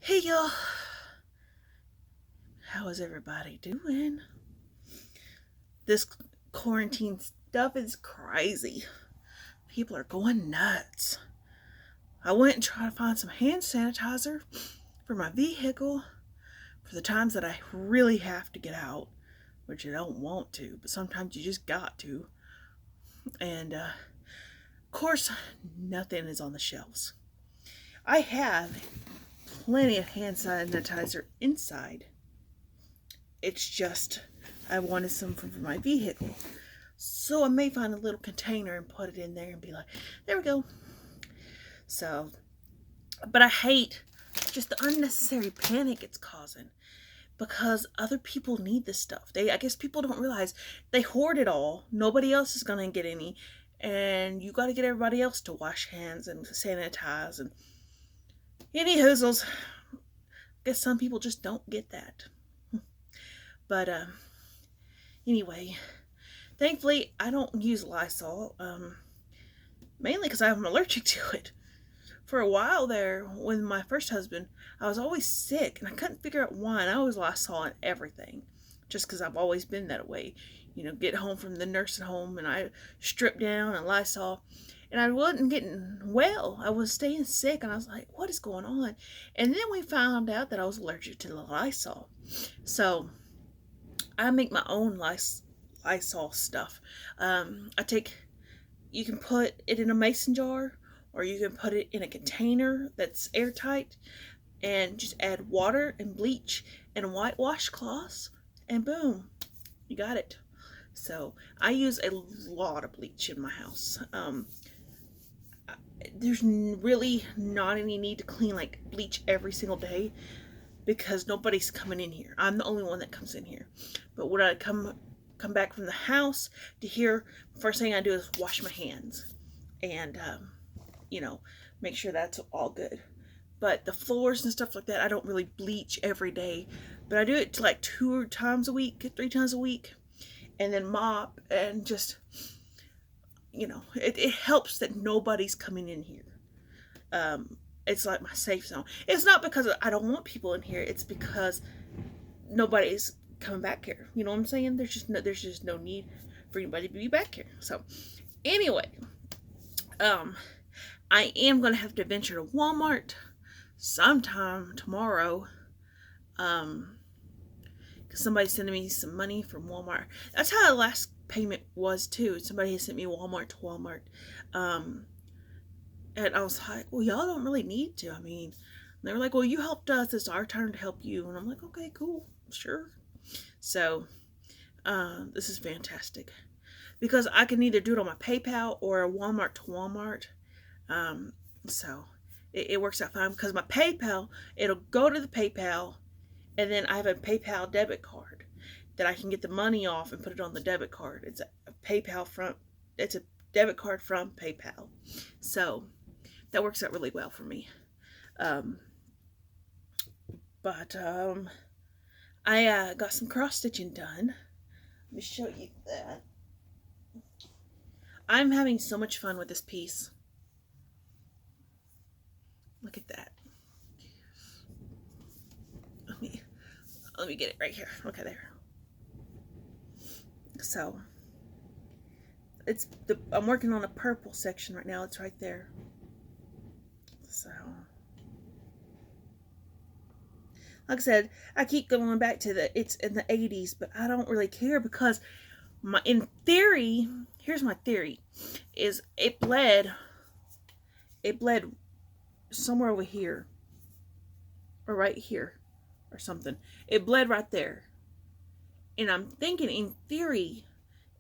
Hey y'all, how is everybody doing? This quarantine stuff is crazy. People are going nuts. I went and tried to find some hand sanitizer for my vehicle for the times that I really have to get out, which I don't want to, but sometimes you just got to. And of course, nothing is on the shelves. I have plenty of hand sanitizer inside. It's just I wanted some for my vehicle. So I may find a little container and put it in there and be like, there we go. So, but I hate just the unnecessary panic it's causing because other people need this stuff. I guess people don't realize they hoard it all. Nobody else is going to get any. And you got to get everybody else to wash hands and sanitize and any hoozles. I guess some people just don't get that. But anyway, thankfully I don't use Lysol, mainly because I'm allergic to it. For a while there, with my first husband, I was always sick and I couldn't figure out why, and I always Lysol on everything, just because I've always been that way. You know, get home from the nursing home and I strip down and Lysol, and I wasn't getting well. I was staying sick, and I was like, what is going on? And then we found out that I was allergic to the Lysol. So I make my own Lysol stuff. You can put it in a mason jar, or you can put it in a container that's airtight, and just add water and bleach and a white washcloth, and boom, you got it. So I use a lot of bleach in my house. There's really not any need to clean like bleach every single day, because nobody's coming in here. I'm the only one that comes in here. But when I come back from the house to here, first thing I do is wash my hands and make sure that's all good. But the floors and stuff like that, I don't really bleach every day, but I do it like 2 times a week, 3 times a week, and then mop, and just it helps that nobody's coming in here. It's like my safe zone. It's not because I don't want people in here. It's because nobody's coming back here. You know what I'm saying? There's just no need for anybody to be back here. So anyway, I am going to have to venture to Walmart sometime tomorrow. Because somebody's sending me some money from Walmart. That's how the last payment was too. Somebody has sent me Walmart to Walmart. And I was like, well, y'all don't really need to. I mean, they were like, well, you helped us. It's our turn to help you. And I'm like, okay, cool. Sure. So, this is fantastic. Because I can either do it on my PayPal or a Walmart to Walmart. So, it works out fine. Because my PayPal, it'll go to the PayPal. And then I have a PayPal debit card that I can get the money off and put it on the debit card. It's a debit card from PayPal. So, that works out really well for me. I got some cross stitching done. Let me show you that. I'm having so much fun with this piece. Look at that. Let me get it right here. Okay, there. So I'm working on a purple section right now. It's right there. So, like I said, I keep going back to it's in the 80s, but I don't really care, because in theory, here's my theory, is it bled somewhere over here, or right here, or something. It bled right there. And I'm thinking, in theory,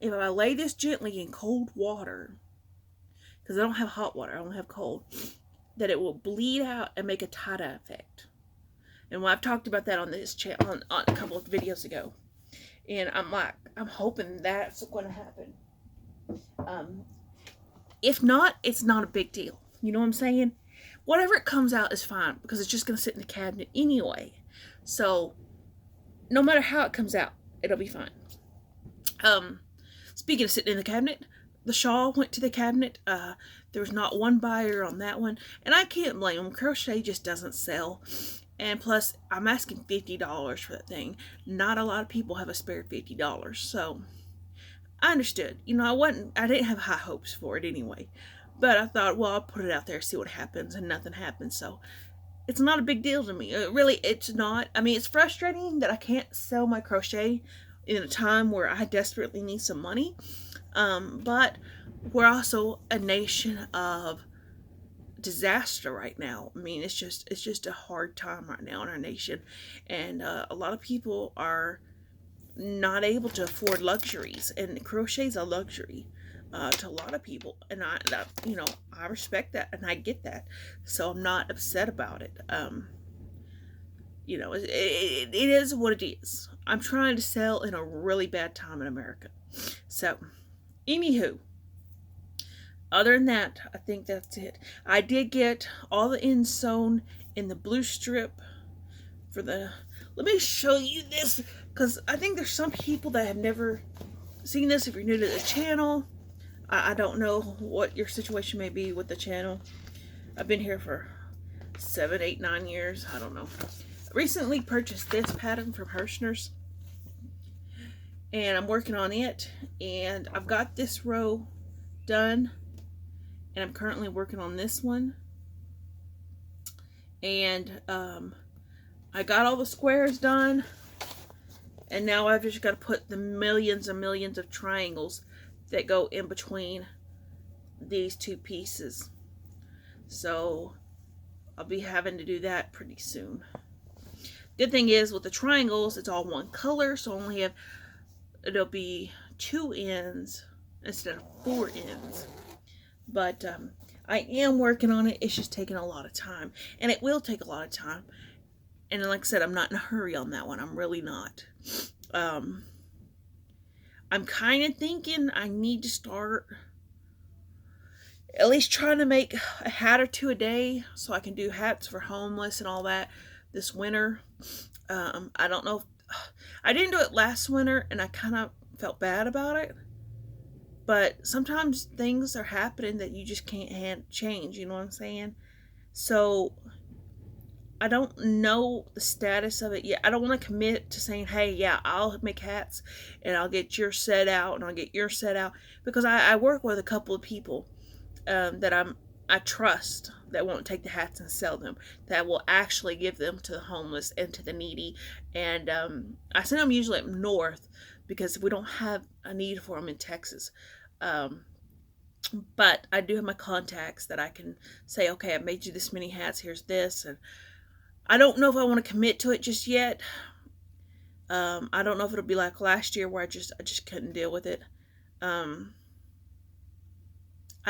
if I lay this gently in cold water, because I don't have hot water, I only have cold, that it will bleed out and make a tie-dye effect. And I've talked about that on this channel on a couple of videos ago. And I'm hoping that's going to happen. If not, it's not a big deal. You know what I'm saying? Whatever it comes out is fine, because it's just going to sit in the cabinet anyway. So, no matter how it comes out, it'll be fine. Speaking of sitting in the cabinet, the shawl went to the cabinet. There was not one buyer on that one, and I can't blame them. Crochet just doesn't sell. And plus, I'm asking $50 for that thing. Not a lot of people have a spare $50. So I understood. You know, I didn't have high hopes for it anyway. But I thought, well, I'll put it out there, see what happens, and nothing happened. So it's not a big deal to me. Really, it's not. I mean, it's frustrating that I can't sell my crochet in a time where I desperately need some money. But we're also a nation of disaster right now. I mean, it's just a hard time right now in our nation, and a lot of people are not able to afford luxuries, and crochet is a luxury to a lot of people, and I respect that and I get that, so I'm not upset about it. It is what it is. I'm trying to sell in a really bad time in America. So, anywho, other than that, I think that's it. I did get all the ends sewn in the blue strip for the. Let me show you this, because I think there's some people that have never seen this. If you're new to the channel, I don't know what your situation may be with the channel. I've been here for 7, 8, 9 years. I don't know. I recently purchased this pattern from Hirschner's, and I'm working on it. And I've got this row done, and I'm currently working on this one. And I got all the squares done, and now I've just got to put the millions and millions of triangles that go in between these two pieces. So I'll be having to do that pretty soon. Good thing is, with the triangles, it's all one color, so it'll be 2 ends instead of 4 ends. But I am working on it. It's just taking a lot of time, and it will take a lot of time. And like I said, I'm not in a hurry on that one. I'm really not. I'm kind of thinking I need to start at least trying to make a hat or 2 a day, so I can do hats for homeless and all that this winter. I don't know. I didn't do it last winter, and I kind of felt bad about it. But sometimes things are happening that you just can't change, you know what I'm saying? So I don't know the status of it yet. I don't want to commit to saying, hey, yeah, I'll make hats and I'll get your set out and I'll get your set out. Because I work with a couple of people that I trust that won't take the hats and sell them, that will actually give them to the homeless and to the needy. And I send them usually up north because we don't have a need for them in Texas. But I do have my contacts that I can say, okay, I made you this many hats, here's this. And I don't know if I want to commit to it just yet. I don't know if it'll be like last year where I just couldn't deal with it. I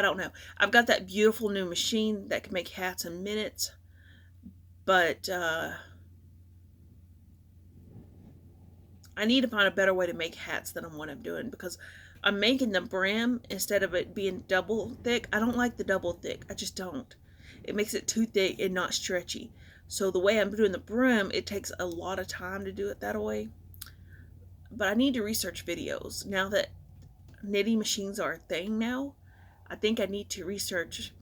don't know. I've got that beautiful new machine that can make hats in minutes, but I need to find a better way to make hats than what I'm doing, because I'm making the brim instead of it being double thick. I don't like the double thick. I just don't. It makes it too thick and not stretchy. So the way I'm doing the brim, it takes a lot of time to do it that way. But I need to research videos. Now that knitting machines are a thing now, I think I need to research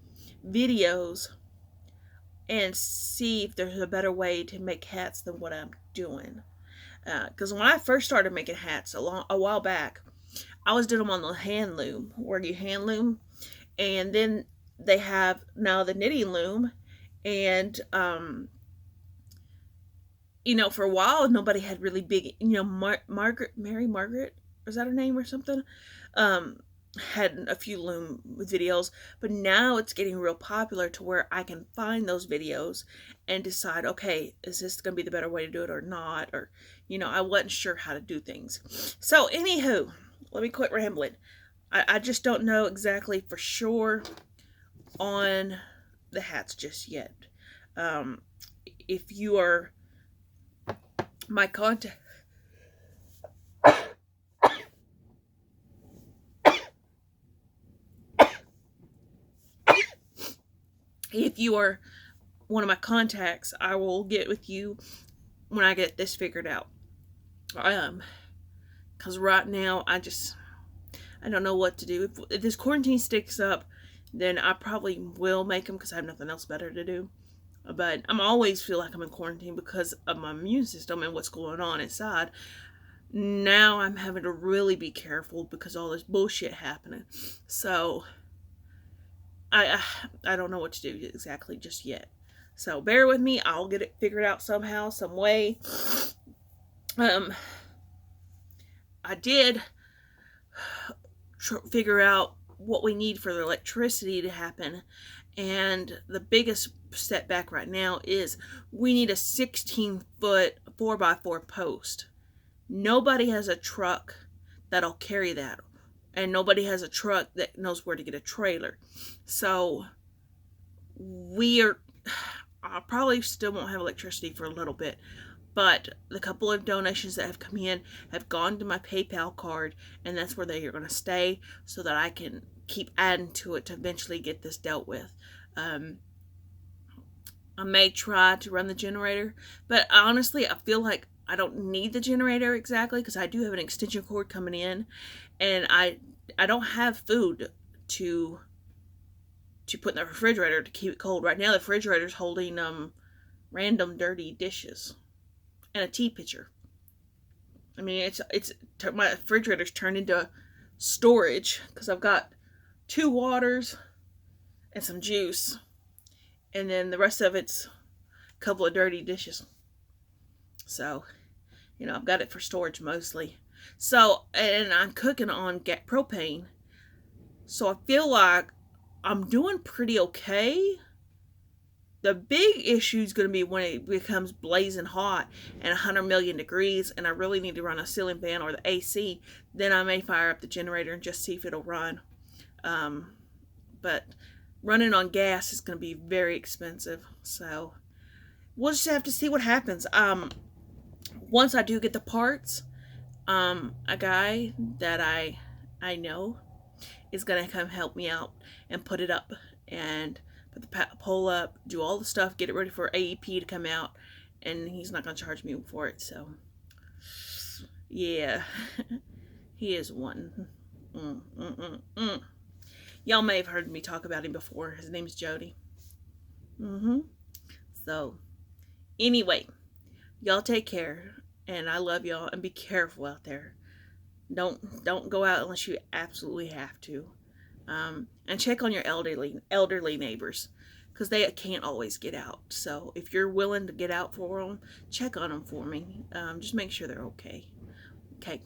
videos and see if there's a better way to make hats than what I'm doing. Because when I first started making hats a while back, I was doing them on the hand loom, where you hand loom. And then they have now the knitting loom. And for a while, nobody had really big, Mary Margaret, was that her name or something? Had a few loom videos, but now it's getting real popular to where I can find those videos and decide, okay, is this going to be the better way to do it or not? Or, I wasn't sure how to do things. So, anywho, let me quit rambling. I just don't know exactly for sure on the hats just yet. If you are my contact, if you are one of my contacts, I will get with you when I get this figured out. Because right now, I don't know what to do. If this quarantine sticks up, then I probably will make them because I have nothing else better to do. But I'm always feel like I'm in quarantine because of my immune system and what's going on inside. Now I'm having to really be careful because all this bullshit happening. So I don't know what to do exactly just yet. So bear with me. I'll get it figured out somehow, some way. I did figure out what we need for the electricity to happen, and the biggest setback right now is we need a 16-foot 4x4 post. Nobody has a truck that'll carry that, and nobody has a truck that knows where to get a trailer. So I probably still won't have electricity for a little bit, but the couple of donations that have come in have gone to my PayPal card, and that's where they are going to stay so that I can keep adding to it to eventually get this dealt with. I may try to run the generator, but honestly, I feel like I don't need the generator exactly because I do have an extension cord coming in, and I don't have food to put in the refrigerator to keep it cold. Right now, the refrigerator's holding random dirty dishes and a tea pitcher. I mean, my refrigerator's turned into storage because I've got 2 waters and some juice, and then the rest of it's a couple of dirty dishes. So, I've got it for storage mostly. So, and I'm cooking on propane. So I feel like I'm doing pretty okay. The big issue is going to be when it becomes blazing hot and 100 million degrees and I really need to run a ceiling fan or the AC. Then I may fire up the generator and just see if it'll run. But running on gas is going to be very expensive. So we'll just have to see what happens. Once I do get the parts, a guy that I know is going to come help me out and put it up and put the pole up, do all the stuff, get it ready for AEP to come out, and he's not going to charge me for it. So yeah, he is one. Y'all may have heard me talk about him before. His name's Jody. So anyway, y'all take care, and I love y'all, and be careful out there. Don't go out unless you absolutely have to. And check on your elderly neighbors because they can't always get out. So if you're willing to get out for them, check on them for me. Just make sure they're okay. Okay.